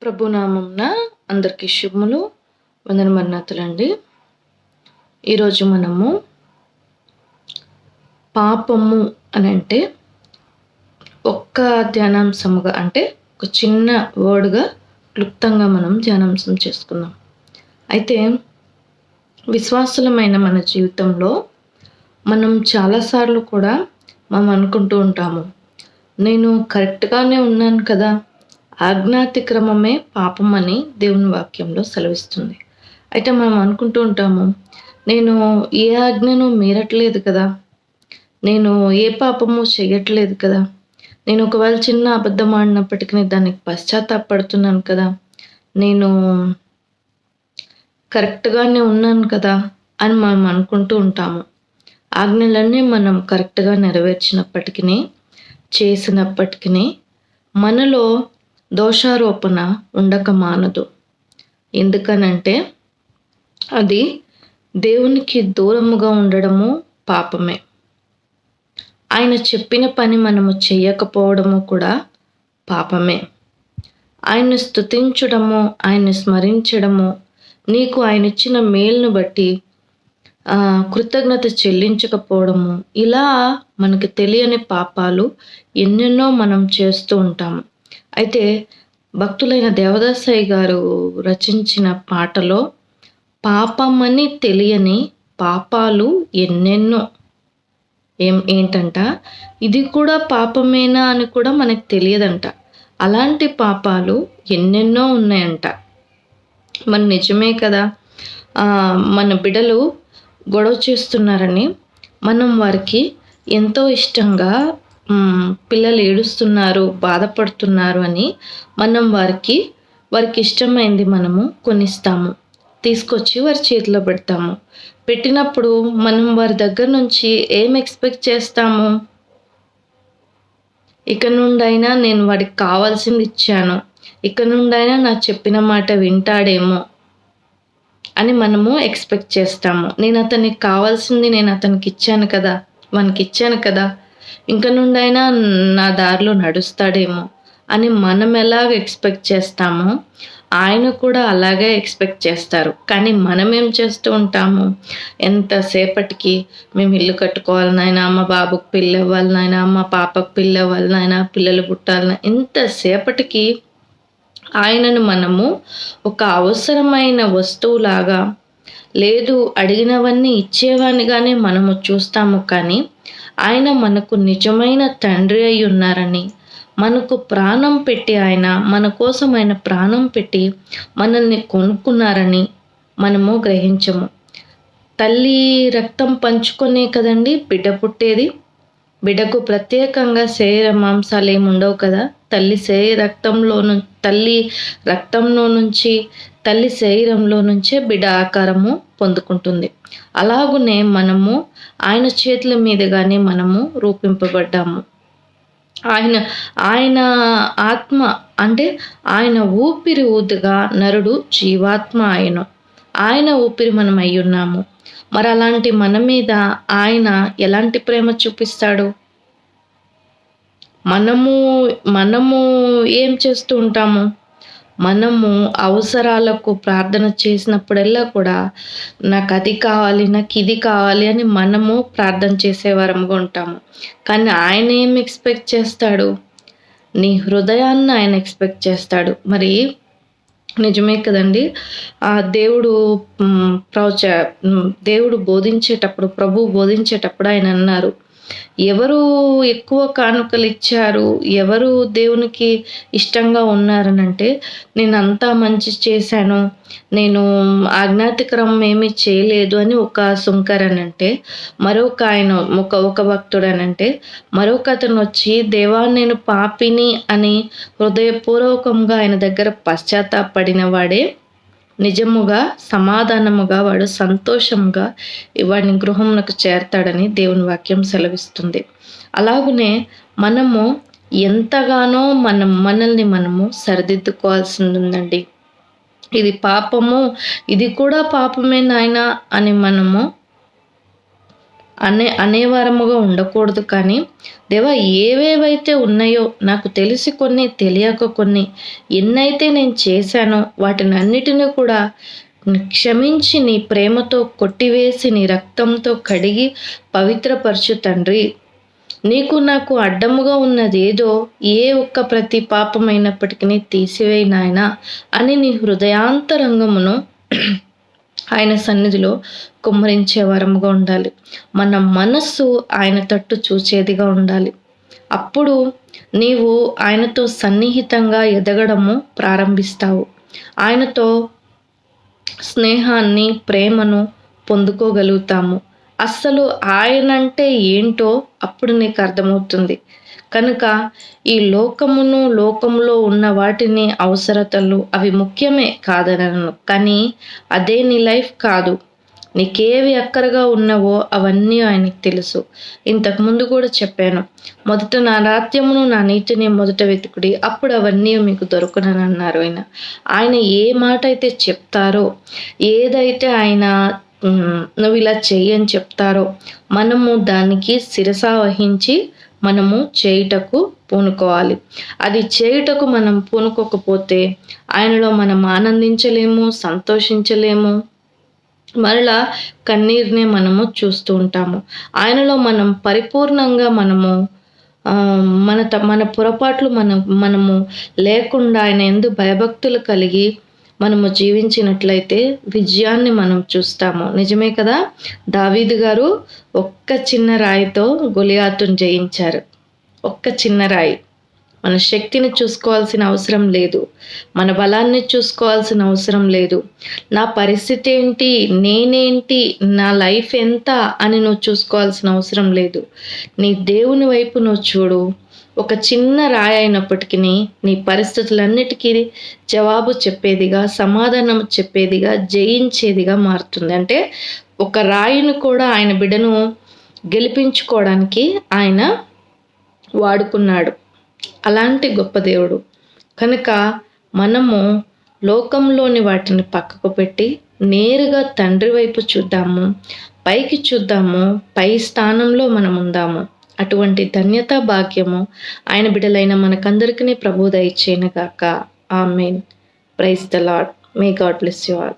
ప్రభునామంన అందరికీ శుభములు, వందనమన్నతులండి. ఈరోజు మనము పాపము అని అంటే ఒక్క ధ్యానాంశముగా అంటే ఒక చిన్న వర్డ్గా క్లుప్తంగా మనం ధ్యానాంశం చేసుకుందాం. అయితే విశ్వాసులమైన మన జీవితంలో మనం చాలాసార్లు కూడా మనం అనుకుంటూ ఉంటాము, నేను కరెక్ట్గానే ఉన్నాను కదా, ఆజ్ఞాతిక్రమమే పాపం అని దేవుని వాక్యంలో సెలవిస్తుంది. అయితే మనం అనుకుంటూ ఉంటాము, నేను ఏ ఆజ్ఞను మీరట్లేదు కదా, నేను ఏ పాపము చేయట్లేదు కదా, నేను ఒకవేళ చిన్న అబద్ధం ఆడినప్పటికీ దానికి పశ్చాత్తాపడుతున్నాను కదా, నేను కరెక్ట్గానే ఉన్నాను కదా అని మనం అనుకుంటూ ఉంటాము. ఆజ్ఞలన్నీ మనం కరెక్ట్గా నెరవేర్చినప్పటికీ చేసినప్పటికీ మనలో దోషారోపణ ఉండక మానదు. ఎందుకనంటే అది దేవునికి దూరముగా ఉండడము పాపమే. ఆయన చెప్పిన పని మనము చేయకపోవడము కూడా పాపమే. ఆయన్ని స్తుతించడము, ఆయన్ని స్మరించడము, నీకు ఆయన ఇచ్చిన మేలును బట్టి కృతజ్ఞత చెల్లించకపోవడము, ఇలా మనకి తెలియని పాపాలు ఎన్నెన్నో మనం చేస్తూ ఉంటాము. అయితే భక్తులైన దేవదాసయ్య గారు రచించిన పాటలో పాపమని తెలియని పాపాలు ఎన్నెన్నో ఏంటంట, ఇది కూడా పాపమేనా అని కూడా మనకు తెలియదంట. అలాంటి పాపాలు ఎన్నెన్నో ఉన్నాయంట. మన నిజమే కదా, మన బిడ్డలు గొడవ చేస్తున్నారని మనం వారికి ఎంతో ఇష్టంగా పిల్లలు ఏడుస్తున్నారు, బాధపడుతున్నారు అని మనం వారికి ఇష్టమైంది మనము కొనిస్తాము, తీసుకొచ్చి వారి చేతిలో పెడతాము. పెట్టినప్పుడు మనం వారి దగ్గర నుంచి ఏం ఎక్స్పెక్ట్ చేస్తాము? ఇక నుండైనా నేను వాడికి కావాల్సింది ఇచ్చాను, ఇక నుండైనా నా చెప్పిన మాట వింటాడేమో అని మనము ఎక్స్పెక్ట్ చేస్తాము. నేను అతనికి కావాల్సింది నేను అతనికి ఇచ్చాను కదా, వానికి ఇచ్చాను కదా, ఇంక నుండైనా నా దారిలో నడుస్తాడేమో అని మనం ఎలాగ ఎక్స్పెక్ట్ చేస్తామో ఆయన కూడా అలాగే ఎక్స్పెక్ట్ చేస్తారు. కానీ మనం ఏం చేస్తూ ఉంటాము, ఎంతసేపటికి మేము ఇల్లు కట్టుకోవాలి నాయనా, మా బాబుకు పిల్ల అవ్వాలి నాయనా, మా పాపకు పిల్ల అవ్వాలి నాయనా, పిల్లలు పుట్టాలి, ఇంతసేపటికి ఆయనను మనము ఒక అవసరమైన వస్తువులాగా, లేదు అడిగినవన్నీ ఇచ్చేవానిగానే మనము చూస్తాము. కానీ ఆయన మనకు నిజమైన తండ్రి అయి ఉన్నారని, మనకు ప్రాణం పెట్టి ఆయన మన కోసం ఆయన ప్రాణం పెట్టి మనల్ని కొనుక్కున్నారని మనము గ్రహించము. తల్లి రక్తం పంచుకొనే కదండి బిడ్డ పుట్టేది. బిడ్డకు ప్రత్యేకంగా శరీర మాంసాలు ఏమి ఉండవు కదా. తల్లి రక్తంలో నుంచి తల్లి శరీరంలో నుంచే బిడ్డ ఆకారము పొందుకుంటుంది. అలాగునే మనము ఆయన చేతుల మీదుగానే మనము రూపింపబడ్డాము. ఆయన ఆత్మ అంటే ఆయన ఊపిరి ఊదుగా నరుడు జీవాత్మ ఆయన ఊపిరి మనం అయి ఉన్నాము. మరి అలాంటి మన మీద ఆయన ఎలాంటి ప్రేమ చూపిస్తాడు? మనము ఏం చేస్తూ ఉంటాము? మనము అవసరాలకు ప్రార్థన చేసినప్పుడల్లా కూడా నాకు అది కావాలి, నాకు ఇది కావాలి అని మనము ప్రార్థన చేసేవారముగా ఉంటాము. కానీ ఆయన ఏం ఎక్స్పెక్ట్ చేస్తాడు? నీ హృదయాన్ని ఆయన ఎక్స్పెక్ట్ చేస్తాడు. మరి నిజమే కదండి. దేవుడు బోధించేటప్పుడు, ప్రభువు బోధించేటప్పుడు ఆయన అన్నారు, ఎవరు ఎక్కువ కానుకలు ఇచ్చారు, ఎవరు దేవునికి ఇష్టంగా ఉన్నారనంటే, నేను అంతా మంచి చేశాను, నేను ఆజ్ఞాతిక్రమం ఏమీ చేయలేదు అని ఒక సుంకరనంటే, మరొక ఆయన ఒక భక్తుడు అనంటే, మరొక అతను వచ్చి దేవా నేను పాపిని అని హృదయపూర్వకంగా ఆయన దగ్గర పశ్చాత్తాపడిన వాడే నిజముగా సమాధానముగా వాడు సంతోషంగా వాడిని గృహమునకు చేరతాడని దేవుని వాక్యం సెలవిస్తుంది. అలాగునే మనము ఎంతగానో మనల్ని మనము సరిదిద్దుకోవాల్సింది ఉందండి. ఇది పాపము, ఇది కూడా పాపమే నాయనా అని మనము అనేవారముగా ఉండకూడదు. కానీ దేవా, ఏవేవైతే ఉన్నాయో నాకు తెలిసి కొన్ని, తెలియక కొన్ని, ఎన్నైతే నేను చేశానో వాటిని అన్నిటినీ కూడా క్షమించి నీ ప్రేమతో కొట్టివేసి నీ రక్తంతో కడిగి పవిత్రపరచు తండ్రి. నీకు నాకు అడ్డముగా ఉన్నదేదో ఏ ఒక్క ప్రతి పాపమైనప్పటికీ తీసివేయి నాయనా అని నీ హృదయాంతరంగమును ఆయన సన్నిధిలో కుమ్మరించే వరముగా ఉండాలి. మన మనస్సు ఆయన తట్టు చూచేదిగా ఉండాలి. అప్పుడు నీవు ఆయనతో సన్నిహితంగా ఎదగడము ప్రారంభిస్తావు. ఆయనతో స్నేహాన్ని, ప్రేమను పొందుకోగలుగుతాము. అస్సలు ఆయనంటే ఏంటో అప్పుడు నీకు అర్థమవుతుంది. కనుక ఈ లోకంలో ఉన్న వాటిని అవసరతలు అవి ముఖ్యమే కాదనను, కానీ అదే నీ లైఫ్ కాదు. నీకేవి అక్కరగా ఉన్నావో అవన్నీ ఆయనకు తెలుసు. ఇంతకుముందు కూడా చెప్పాను, మొదట నా రాజ్యమును నా నీతిని మొదట వెతుకుడి, అప్పుడు అవన్నీ మీకు దొరకనని అన్నారు. ఆయన ఏ మాట అయితే చెప్తారో, ఏదైతే ఆయన నువ్వు ఇలా చెయ్యని చెప్తారో మనము దానికి శిరస వహించి మనము చేయుటకు పూనుకోవాలి. అది చేయుటకు మనం పూనుకోకపోతే ఆయనలో మనం ఆనందించలేము, సంతోషించలేము. మరలా కన్నీరునే మనము చూస్తూ ఉంటాము. ఆయనలో మనం పరిపూర్ణంగా మనము మన పొరపాట్లు మనము లేకుండా ఆయన యందు భయభక్తులు కలిగి మనము జీవించినట్లయితే విజయాన్ని మనం చూస్తాము. నిజమే కదా? దావీదు గారు ఒక్క చిన్న రాయితో గొలియాతును జయించారు. ఒక్క చిన్న రాయి. మన శక్తిని చూసుకోవాల్సిన అవసరం లేదు, మన బలాన్ని చూసుకోవాల్సిన అవసరం లేదు. నా పరిస్థితి ఏంటి, నేనేంటి, నా లైఫ్ ఎంత అని నువ్వు చూసుకోవాల్సిన అవసరం లేదు. నీ దేవుని వైపు నువ్వు చూడు. ఒక చిన్న రాయి అయినప్పటికీ నీ పరిస్థితులన్నిటికీ జవాబు చెప్పేదిగా, సమాధానం చెప్పేదిగా, జయించేదిగా మారుతుంది. అంటే ఒక రాయిని కూడా ఆయన బిడ్డను గెలిపించుకోవడానికి ఆయన వాడుకున్నాడు. అలాంటి గొప్ప దేవుడు. కనుక మనము లోకంలోని వాటిని పక్కకు పెట్టి నేరుగా తండ్రి వైపు చూద్దాము, పైకి చూద్దాము, పై స్థానంలో మనం ఉందాము. అటువంటి ధన్యత భాగ్యము ఆయన బిడ్డలైన మనకందరికీ ప్రభువు దయచేయును గాక. ఆమేన్. Praise the Lord. May God bless you all.